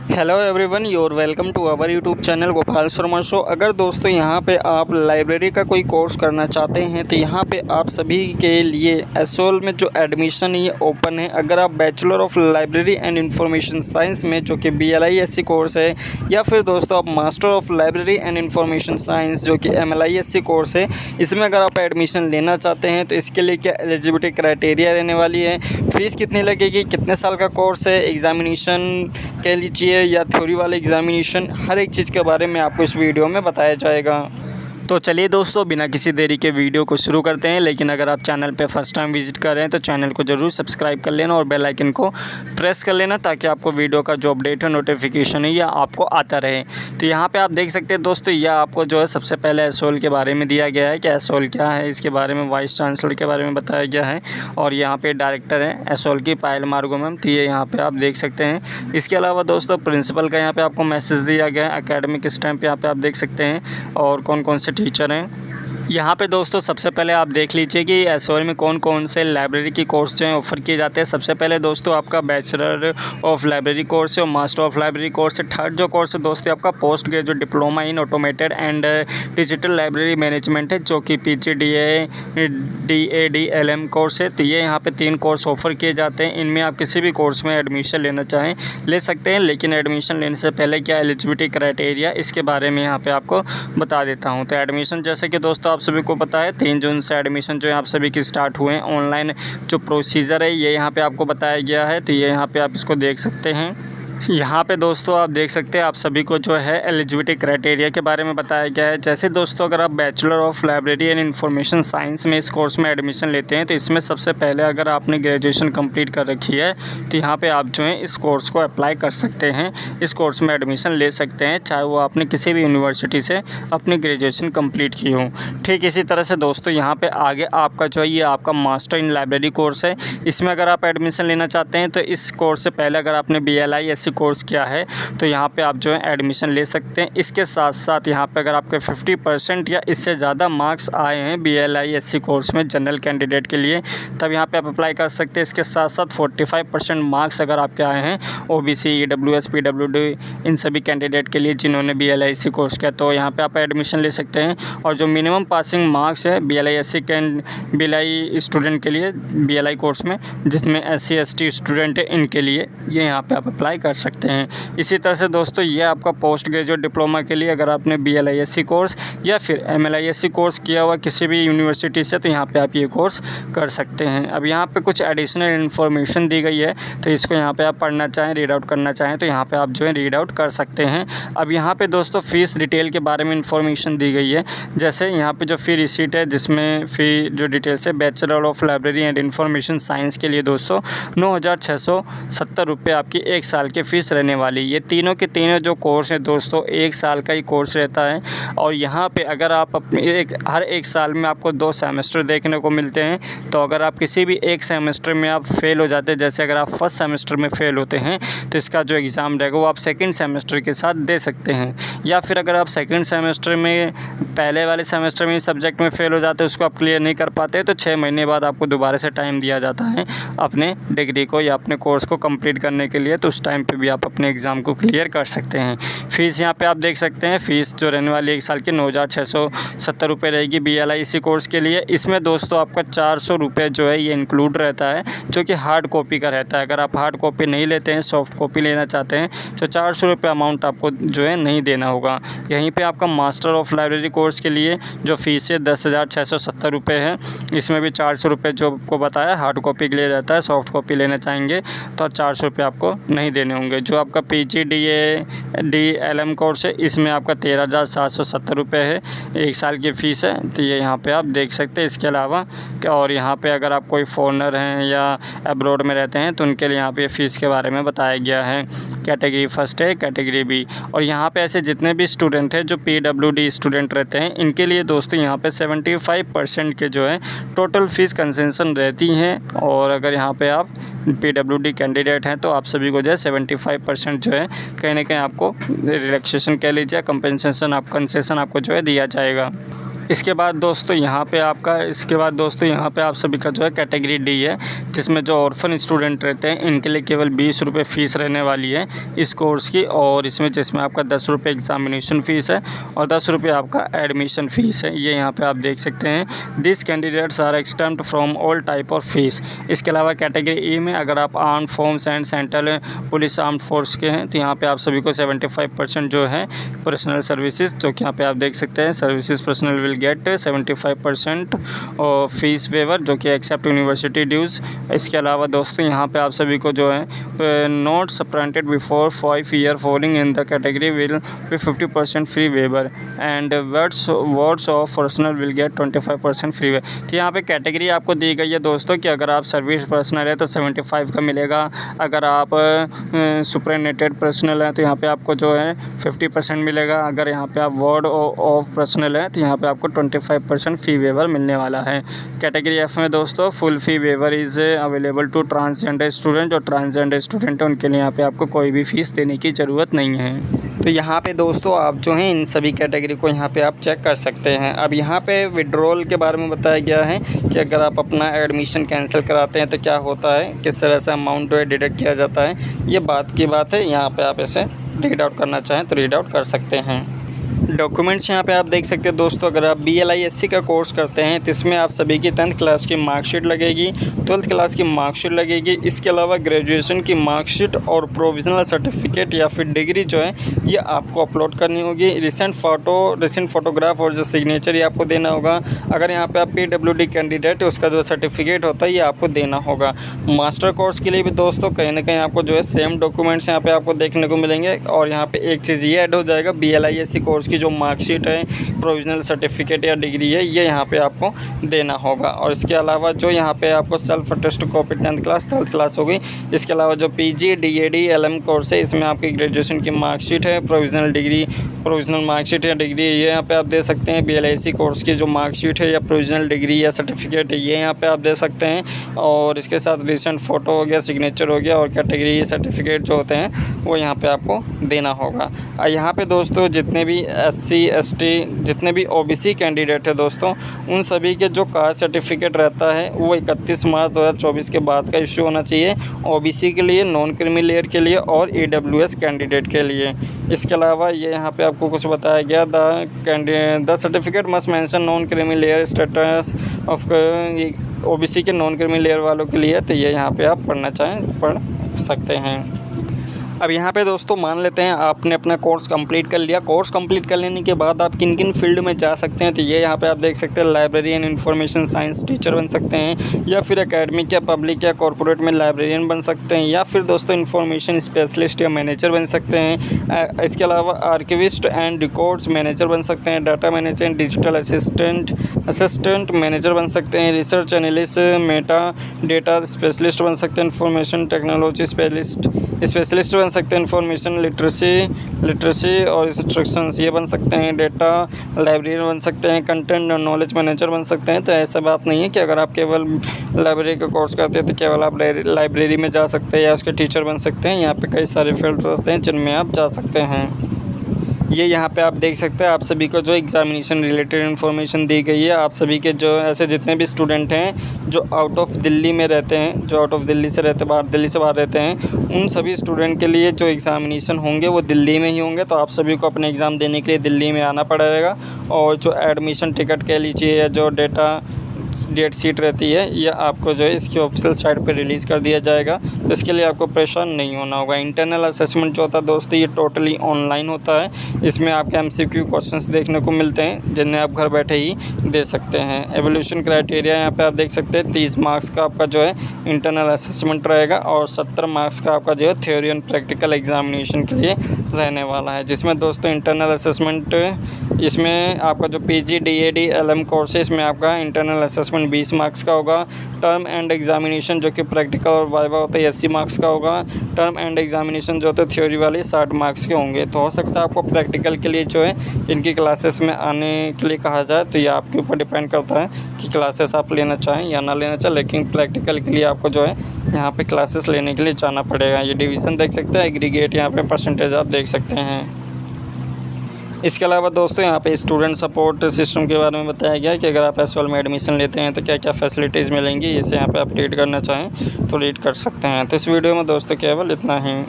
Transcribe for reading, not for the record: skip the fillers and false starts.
Hello everyone, your welcome to our YouTube channel Gopal Sharma show. अगर दोस्तों यहाँ पे आप लाइब्रेरी का कोई कोर्स करना चाहते हैं तो यहाँ पे आप सभी के लिए एसओएल में जो एडमिशन ये ओपन है। अगर आप bachelor of library and information science में जो कि BLISC कोर्स है, या फिर दोस्तों आप master of library and information science जो कि MLISC कोर्स है, इसमें अगर आप एडमिशन लेना चाहते हैं तो इसके लिए क्या एलिजिबिलिटी क्राइटेरिया रहने वाली है, फ़ीस कितनी लगेगी, कितने साल का कोर्स है, एग्ज़ामिनेशन कह लीजिए या थ्योरी वाले एग्ज़ामिनेशन, हर एक चीज़ के बारे में आपको इस वीडियो में बताया जाएगा। तो चलिए दोस्तों, बिना किसी देरी के वीडियो को शुरू करते हैं। लेकिन अगर आप चैनल पे फर्स्ट टाइम विजिट कर रहे हैं तो चैनल को ज़रूर सब्सक्राइब कर लेना और बेल आइकन को प्रेस कर लेना, ताकि आपको वीडियो का जो अपडेट है, नोटिफिकेशन है, या आपको आता रहे। तो यहाँ पे आप देख सकते हैं दोस्तों, यह आपको जो है सबसे पहले एसओएल के बारे में दिया गया है कि एसओएल क्या है, इसके बारे में वाइस चांसलर के बारे में बताया गया है। और यहाँ पर डायरेक्टर है एसओएल की पायल मार्गो मैम, तो ये यहाँ पर आप देख सकते हैं। इसके अलावा दोस्तों प्रिंसिपल का यहाँ पर आपको मैसेज दिया गया है, एकेडमिक स्टैम्प यहाँ पर आप देख सकते हैं, और कौन कौन से टीचर हैं। यहाँ पे दोस्तों सबसे पहले आप देख लीजिए कि एसओएल में कौन कौन से लाइब्रेरी की कोर्स जो हैं ऑफ़र किए जाते हैं। सबसे पहले दोस्तों आपका बैचलर ऑफ लाइब्रेरी कोर्स है और मास्टर ऑफ लाइब्रेरी कोर्स है। थर्ड जो कोर्स है दोस्तों आपका post graduate diploma in automated and digital library management है, जो कि PGDA DADLM कोर्स है। तो ये यहाँ पे 3 कोर्स ऑफ़र किए जाते हैं। इनमें आप किसी भी कोर्स में एडमिशन लेना चाहें ले सकते हैं, लेकिन एडमिशन लेने से पहले क्या एलिजिबिलिटी क्राइटेरिया, इसके बारे में यहाँ पर आपको बता देता हूँ। तो एडमिशन जैसे कि दोस्तों आप सभी को पता है 3 जून से एडमिशन जो है आप सभी की स्टार्ट हुए हैं। ऑनलाइन जो प्रोसीजर है ये यहाँ पे आपको बताया गया है, तो ये यहाँ पे आप इसको देख सकते हैं। यहाँ पे दोस्तों आप देख सकते हैं आप सभी को जो है एलिजिबिलिटी क्राइटेरिया के बारे में बताया गया है। जैसे दोस्तों अगर आप bachelor of library and information science में इस कोर्स में एडमिशन लेते हैं तो इसमें सबसे पहले अगर आपने ग्रेजुएशन कंप्लीट कर रखी है तो यहाँ पे आप जो है इस कोर्स को अप्लाई कर सकते हैं, इस कोर्स में एडमिशन ले सकते हैं, चाहे वो आपने किसी भी यूनिवर्सिटी से अपनी ग्रेजुएशन कम्प्लीट की हो। ठीक इसी तरह से दोस्तों यहाँ पर आगे आपका जो है ये आपका मास्टर इन लाइब्रेरी कोर्स है। इसमें अगर आप एडमिशन लेना चाहते हैं तो इस कोर्स से पहले अगर आपने BLISC कोर्स किया है तो यहाँ पे आप जो है एडमिशन ले सकते हैं। इसके साथ साथ यहाँ पे अगर आपके 50% या इससे ज़्यादा मार्क्स आए हैं BLISC कोर्स में जनरल कैंडिडेट के लिए, तब यहाँ पे आप अप्लाई कर सकते हैं। इसके साथ साथ 45% मार्क्स अगर आपके आए हैं OBC EWS PWD इन सभी कैंडिडेट के लिए जिन्होंने BLISC कोर्स किया, तो यहाँ पर आप एडमिशन ले सकते हैं। और जो मिनिमम पासिंग मार्क्स है BLISC BLI स्टूडेंट के लिए BLI कोर्स में, जिसमें SC ST स्टूडेंट है, इनके लिए ये यहाँ पे आप अप्लाई कर सकते हैं। इसी तरह से दोस्तों ये आपका पोस्ट ग्रेजुएट डिप्लोमा के लिए अगर आपने BLISC कोर्स या फिर MLISC कोर्स किया हुआ किसी भी यूनिवर्सिटी से, तो यहाँ पे आप ये कोर्स कर सकते हैं। अब यहाँ पे कुछ एडिशनल इन्फॉर्मेशन दी गई है, तो इसको यहाँ पे आप पढ़ना चाहें, रीड आउट करना चाहें तो यहाँ पे आप जो है रीड आउट कर सकते हैं। अब यहाँ पे दोस्तों फ़ीस डिटेल के बारे में इन्फॉर्मेशन दी गई है। जैसे यहाँ पर जो फ़ी रिसीट है, जिसमें फ़ी जो डिटेल्स है bachelor of library and information science के लिए दोस्तों 9,670 रुपये आपकी 1 साल की फ़ीस रहने वाली। ये तीनों के तीनों जो कोर्स हैं दोस्तों 1 साल का ही कोर्स रहता है। और यहाँ पे अगर आप अपने हर एक साल में आपको 2 सेमेस्टर देखने को मिलते हैं, तो अगर आप किसी भी एक सेमेस्टर में आप फेल हो जाते हैं, जैसे अगर आप फर्स्ट सेमेस्टर में फ़ेल होते हैं तो इसका जो एग्ज़ाम रहेगा वो आप सेकेंड सेमेस्टर के साथ दे सकते हैं। या फिर अगर आप सेकेंड सेमेस्टर में पहले वाले सेमेस्टर में सब्जेक्ट में फ़ेल हो जाते हैं, उसको आप क्लियर नहीं कर पाते, तो 6 महीने बाद आपको दोबारा से टाइम दिया जाता है अपने डिग्री को या अपने कोर्स को कंप्लीट करने के लिए, तो उस टाइम पे भी आप अपने एग्ज़ाम को क्लियर कर सकते हैं। फ़ीस यहाँ पे आप देख सकते हैं, फ़ीस जो रहने वाली 1 साल की 9,670 रुपये रहेगी BLISC कोर्स के लिए। इसमें दोस्तों आपका 400 रुपये जो है ये इंक्लूड रहता है, जो कि हार्ड कॉपी का रहता है। अगर आप हार्ड कॉपी नहीं लेते हैं, सॉफ्ट कॉपी लेना चाहते हैं, तो 400 रुपये अमाउंट आपको जो है नहीं देना होगा। यहीं पर आपका मास्टर ऑफ लाइब्रेरी कोर्स के लिए जो फ़ीस है 10,670 रुपये है। इसमें भी 400 रुपये जो आपको बताया हार्ड कॉपी के लिए रहता है, सॉफ्ट कॉपी लेना चाहेंगे तो 400 रुपये आपको नहीं देने होंगे। जो आपका PGDA DLM कोर्स है, इसमें आपका 13,770 रुपये है, 1 साल की फ़ीस है। तो ये यहाँ पे आप देख सकते हैं। इसके अलावा और यहाँ पे अगर आप कोई फ़ॉरनर हैं या अब्रॉड में रहते हैं तो उनके लिए यहाँ पे फ़ीस के बारे में बताया गया है। कैटेगरी फर्स्ट है, कैटेगरी B। और यहाँ पे ऐसे जितने भी स्टूडेंट हैं जो PWD स्टूडेंट रहते हैं, इनके लिए दोस्तों यहाँ पे 75% के जो है टोटल फ़ीस कंसेशन रहती हैं। और अगर यहाँ पे आप PWD कैंडिडेट हैं तो आप सभी को जो है 75% जो है कहीं ना कहीं आपको रिलैक्सेशन कह लीजिए, कंपेंसेशन कंसेशन आपको जो है दिया जाएगा। इसके बाद दोस्तों यहाँ पे आप सभी का जो है कैटेगरी डी है, जिसमें जो ऑर्फन स्टूडेंट रहते हैं इनके लिए केवल 20 रुपये फ़ीस रहने वाली है इस कोर्स की। और जिसमें आपका 10 रुपये एग्ज़ामिनेशन फ़ीस है और 10 रुपये आपका एडमिशन फ़ीस है। ये यहाँ पे आप देख सकते हैं। This candidates are exempt from all type of fees. इसके अलावा कैटेगरी ई में अगर आप arm force and central police arm force के हैं तो यहाँ पे आप सभी को 75% जो है पर्सनल सर्विसेज, जो कि यहाँ पे आप देख सकते हैं सर्विसेज पर्सनल विल गेट 75% और फीस वेवर, जो कि एक्सेप्ट यूनिवर्सिटी ड्यूज़। इसके अलावा दोस्तों यहाँ पे आप सभी को जो है notes printed before 5 year following in the category will be 50% free waiver and words of personal will get 25% free waiver. तो यहाँ पे कैटेगरी आपको दी गई है दोस्तों कि अगर आप सर्विस पर्सनल है तो 75 का मिलेगा, अगर आप सुपरनेटेड पर्सनल है तो यहाँ पे आपको जो है 50% मिलेगा, अगर यहाँ पे आप वर्ड ऑफ पर्सनल है तो यहाँ पे आपको 25% फ़ी वेवर मिलने वाला है। कैटेगरी एफ में दोस्तों full fee waiver is available to transgender student. जो ट्रांसजेंडर स्टूडेंट है उनके लिए यहाँ पे आपको कोई भी फ़ीस देने की ज़रूरत नहीं है। तो यहाँ पे दोस्तों आप जो हैं इन सभी कैटेगरी को यहाँ पे आप चेक कर सकते हैं। अब यहाँ पे विड्रॉल के बारे में बताया गया है कि अगर आप अपना एडमिशन कैंसिल कराते हैं तो क्या होता है, किस तरह से अमाउंट जो है डिडक्ट किया जाता है। ये बात की बात है, यहाँ पे आप इसे रीड आउट करना चाहें तो रीड आउट कर सकते हैं। डॉक्यूमेंट्स यहाँ पे आप देख सकते हैं दोस्तों। अगर आप BLISC का कोर्स करते हैं तो इसमें आप सभी की 10th क्लास की मार्कशीट लगेगी, 12th क्लास की मार्कशीट लगेगी। इसके अलावा ग्रेजुएशन की मार्कशीट और प्रोविज़नल सर्टिफिकेट या फिर डिग्री जो है ये आपको अपलोड करनी होगी। रिसेंट फ़ोटोग्राफ और जो सिग्नेचर ये आपको देना होगा। अगर यहाँ पर आप PWD कैंडिडेट है उसका जो सर्टिफिकेट होता है ये आपको देना होगा। मास्टर कोर्स के लिए भी दोस्तों कहीं ना कहीं आपको जो है सेम डॉक्यूमेंट्स यहाँ पर आपको देखने को मिलेंगे। और यहाँ पर एक चीज़ ये ऐड हो जाएगा, BLISC कोर्स की जो मार्कशीट है, प्रोविज़नल सर्टिफिकेट या डिग्री है, ये यहाँ पे आपको देना होगा। और इसके अलावा जो यहाँ पे आपको self attest copy 10th class 12th class होगी। इसके अलावा जो PG DAD LM कोर्स है इसमें आपकी ग्रेजुएशन की मार्कशीट है, प्रोविज़नल मार्कशीट या डिग्री ये यहाँ पे आप दे सकते हैं। BLISC कोर्स की जो मार्कशीट है या प्रोविज़नल डिग्री या सर्टिफिकेट है ये यहाँ पे आप दे सकते हैं। और इसके साथ रिसेंट फ़ोटो हो गया, सिग्नेचर हो गया और कैटेगरी सर्टिफिकेट जो होते हैं वो यहाँ पे आपको देना होगा। यहाँ पे दोस्तों जितने भी SC ST जितने भी OBC कैंडिडेट है दोस्तों उन सभी के जो कास्ट सर्टिफिकेट रहता है वो 31 मार्च 2024 के बाद का इशू होना चाहिए। OBC के लिए, नॉन क्रीमी लेयर के लिए और EWS कैंडिडेट के लिए। इसके अलावा ये यहाँ पे आपको कुछ बताया गया, the certificate must mention non creamy layer status of OBC के नॉन क्रीमी लेयर वालों के लिए। तो ये यहाँ पे आप पढ़ना चाहें पढ़ सकते हैं। अब यहाँ पे दोस्तों मान लेते हैं आपने अपना कोर्स कंप्लीट कर लिया। कोर्स कंप्लीट कर लेने के बाद आप किन किन फील्ड में जा सकते हैं तो ये यहाँ पे आप देख सकते हैं। Library and information science teacher बन सकते हैं, या फिर एकेडमिक या पब्लिक या कॉर्पोरेट में लाइब्रेरियन बन सकते हैं, या फिर दोस्तों इंफॉर्मेशन स्पेशलिस्ट या मैनेजर बन सकते हैं। इसके अलावा आर्किविस्ट एंड रिकॉर्ड्स मैनेजर बन सकते हैं, data manager and digital assistant manager बन सकते हैं, research analyst Meta data specialist बन सकते हैं, इंफॉर्मेशन टेक्नोलॉजी स्पेशलिस्ट बन सकते हैं, इंफॉर्मेशन लिटरेसी और इंस्ट्रक्शंस ये बन सकते हैं, डेटा लाइब्रेरियन बन सकते हैं, कंटेंट और नॉलेज मैनेजर बन सकते हैं। तो ऐसा बात नहीं है कि अगर आप केवल लाइब्रेरी का कोर्स करते हैं तो केवल आप लाइब्रेरी में जा सकते हैं या उसके टीचर बन सकते हैं। यहाँ पे कई सारे फील्ड रहते हैं जिनमें आप जा सकते हैं। ये यहाँ पे आप देख सकते हैं आप सभी को जो एग्ज़ामिनेशन रिलेटेड इन्फॉर्मेशन दी गई है। आप सभी के जो ऐसे जितने भी स्टूडेंट हैं जो आउट ऑफ दिल्ली में रहते हैं, जो आउट ऑफ दिल्ली से बाहर रहते हैं, उन सभी स्टूडेंट के लिए जो एग्ज़ामिनेशन होंगे वो दिल्ली में ही होंगे। तो आप सभी को अपने एग्ज़ाम देने के लिए दिल्ली में आना पड़ेगा। और जो एडमिशन टिकट कह लीजिए या जो डेट शीट रहती है यह आपको जो है इसकी ऑफिशियल साइट पे रिलीज़ कर दिया जाएगा। तो इसके लिए आपको परेशान नहीं होना होगा। इंटरनल असेसमेंट जो होता है दोस्तों ये टोटली ऑनलाइन होता है। इसमें आपके MCQ क्वेश्चंस देखने को मिलते हैं जिन्हें आप घर बैठे ही दे सकते हैं। एवोल्यूशन क्राइटेरिया यहाँ पे आप देख सकते हैं 30 मार्क्स का आपका जो है इंटरनल असेसमेंट रहेगा और 70 मार्क्स का आपका जो है थ्योरी एंड प्रैक्टिकल एग्जामिनेशन के लिए रहने वाला है। जिसमें दोस्तों इंटरनल असेसमेंट इसमें आपका जो PG DAD LM कोर्स है इसमें आपका इंटरनल असेसमेंट 20 मार्क्स का होगा। टर्म एंड एग्जामिनेशन जो कि प्रैक्टिकल और वाइवा होता है 80 मार्क्स का होगा। टर्म एंड एग्जामिनेशन जो होता है थ्योरी वाले 60 मार्क्स के होंगे। तो हो सकता है आपको प्रैक्टिकल के लिए जो है इनकी क्लासेस में आने के लिए कहा जाए, तो ये आपके ऊपर डिपेंड करता है कि क्लासेस आप लेना चाहें या ना लेना चाहें। लेकिन प्रैक्टिकल के लिए आपको जो है यहाँ पे क्लासेस लेने के लिए जाना पड़ेगा। ये डिवीज़न देख सकते हैं, एग्रीगेट यहाँ पे परसेंटेज आप देख सकते हैं। इसके अलावा दोस्तों यहाँ पे स्टूडेंट सपोर्ट सिस्टम के बारे में बताया गया है कि अगर आप एसओएल में एडमिशन लेते हैं तो क्या क्या फैसिलिटीज़ मिलेंगी। इसे यहाँ पे आप रीड करना चाहें तो रीड कर सकते हैं। तो इस वीडियो में दोस्तों केवल इतना ही।